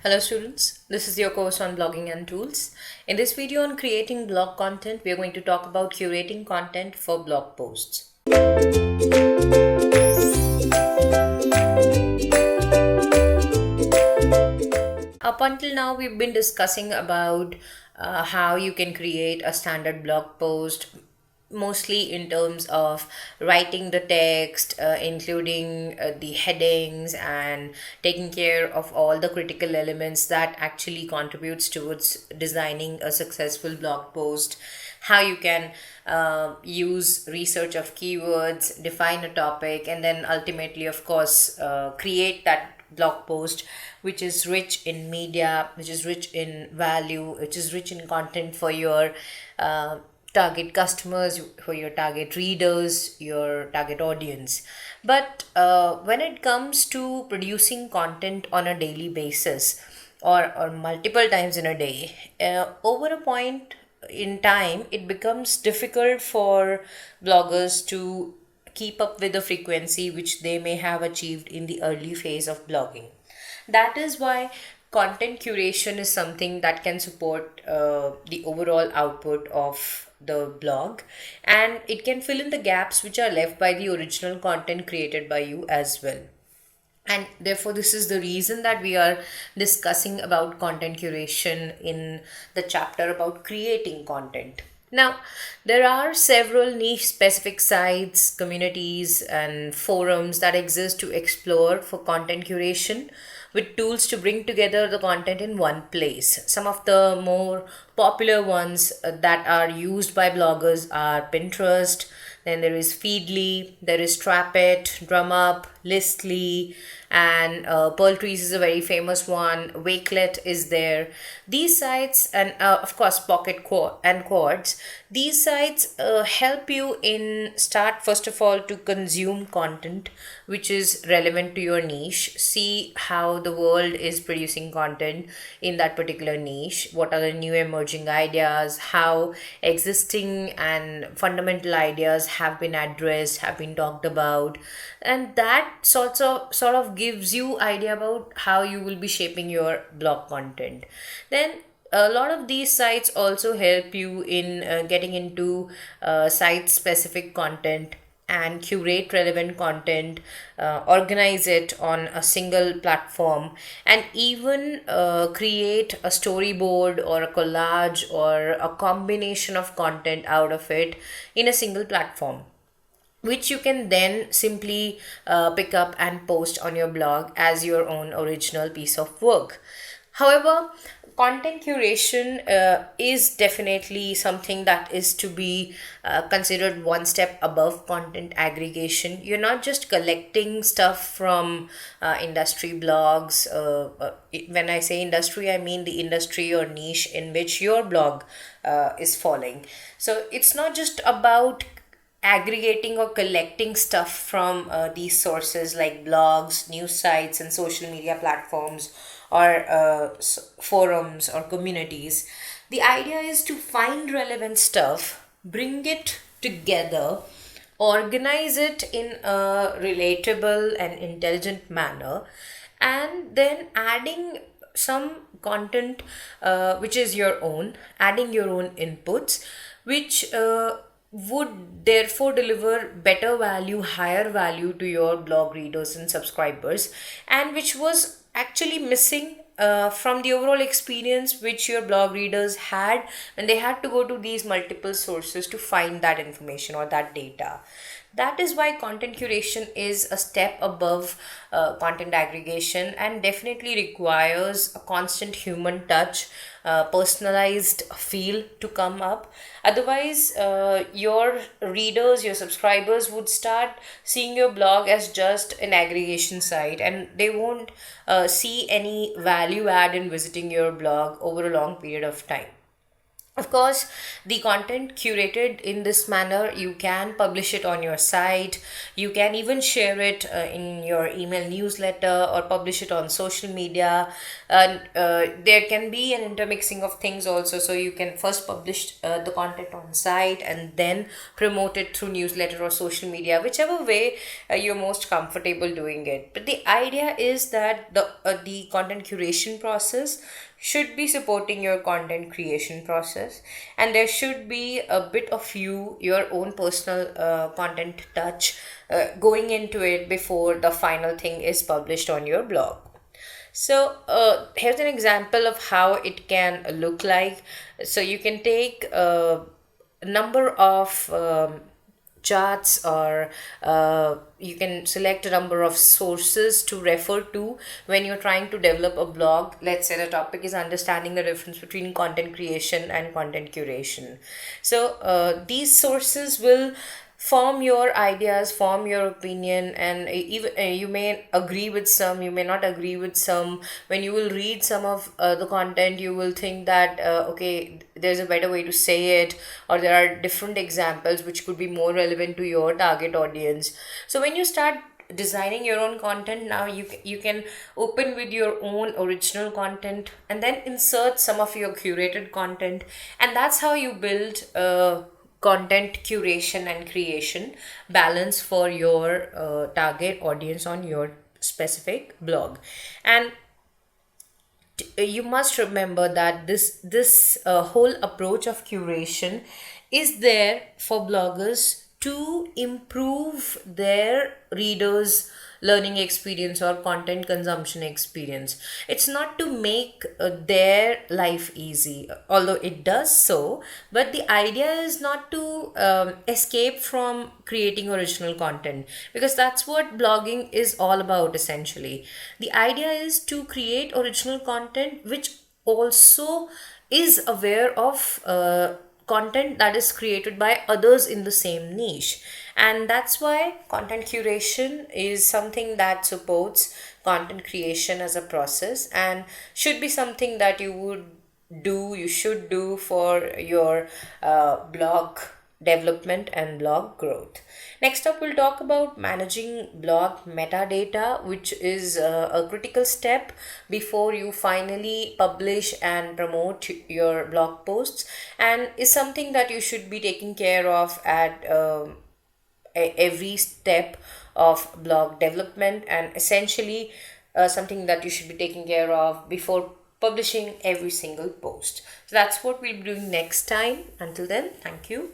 Hello students, this is your course on blogging and tools. In this video on creating blog content, we are going to talk about curating content for blog posts. Up until now, we've been discussing about how you can create a standard blog post, mostly in terms of writing the text, including the headings, and taking care of all the critical elements that actually contributes towards designing a successful blog post. How you can use research of keywords, define a topic, and then ultimately, of course, create that blog post which is rich in media, which is rich in value, which is rich in content for your target customers, for your target readers, your target audience. But when it comes to producing content on a daily basis or multiple times in a day, over a point in time, it becomes difficult for bloggers to keep up with the frequency which they may have achieved in the early phase of blogging. That is why content curation is something that can support the overall output of the blog, and it can fill in the gaps which are left by the original content created by you as well. And therefore this is the reason that we are discussing about content curation in the chapter about creating content. Now, there are several niche specific sites, communities, and forums that exist to explore for content curation with tools to bring together the content in one place. Some of the more popular ones that are used by bloggers are Pinterest, then there is Feedly, there is Trapit, DrumUp, Listly, and Pearl Trees is a very famous one. Wakelet is there. These sites, and of course and Quartz, these sites help you in start first of all to consume content which is relevant to your niche. See how the world is producing content in that particular niche. What are the new emerging ideas? How existing and fundamental ideas have been addressed, have been talked about, and that sort of gives you idea about how you will be shaping your blog content. Then a lot of these sites also help you in getting into site specific content and curate relevant content, organize it on a single platform, and even create a storyboard or a collage or a combination of content out of it in a single platform, which you can then simply pick up and post on your blog as your own original piece of work. However, content curation is definitely something that is to be considered one step above content aggregation. You're not just collecting stuff from industry blogs. When I say industry, I mean the industry or niche in which your blog is falling. So it's not just about aggregating or collecting stuff from these sources like blogs, news sites, and social media platforms, or forums or communities. The idea is to find relevant stuff, bring it together, organize it in a relatable and intelligent manner, and then adding some content which is your own, adding your own inputs, which would therefore deliver better value, higher value to your blog readers and subscribers, and which was actually missing from the overall experience which your blog readers had when they had to go to these multiple sources to find that information or that data. That is why content curation is a step above content aggregation and definitely requires a constant human touch, personalized feel to come up. Otherwise, your readers, your subscribers would start seeing your blog as just an aggregation site, and they won't see any value add in visiting your blog over a long period of time. Of course, the content curated in this manner, you can publish it on your site. You can even share it in your email newsletter or publish it on social media. And there can be an intermixing of things also. So you can first publish the content on site and then promote it through newsletter or social media, whichever way you're most comfortable doing it. But the idea is that the content curation process should be supporting your content creation process, and there should be a bit of your own personal content touch going into it before the final thing is published on your blog. So here's an example of how it can look like. So you can take a number of charts, or you can select a number of sources to refer to when you're trying to develop a blog. Let's say the topic is understanding the difference between content creation and content curation. So these sources will form your ideas, form your opinion, and even you may agree with some, you may not agree with some. When you will read some of the content, you will think that okay, there's a better way to say it, or there are different examples which could be more relevant to your target audience. So when you start designing your own content, now you can open with your own original content and then insert some of your curated content, and that's how you build content curation and creation balance for your target audience on your specific blog. And you must remember that this whole approach of curation is there for bloggers to improve their readers learning experience or content consumption experience. It's not to make their life easy, although it does so, but the idea is not to escape from creating original content, because that's what blogging is all about essentially. The idea is to create original content which also is aware of content that is created by others in the same niche. And that's why content curation is something that supports content creation as a process, and should be something that you should do for your blog development and blog growth. Next up, we'll talk about managing blog metadata, which is a critical step before you finally publish and promote your blog posts, and is something that you should be taking care of at every step of blog development, and essentially something that you should be taking care of before publishing every single post. So that's what we'll be doing next time. Until then, thank you.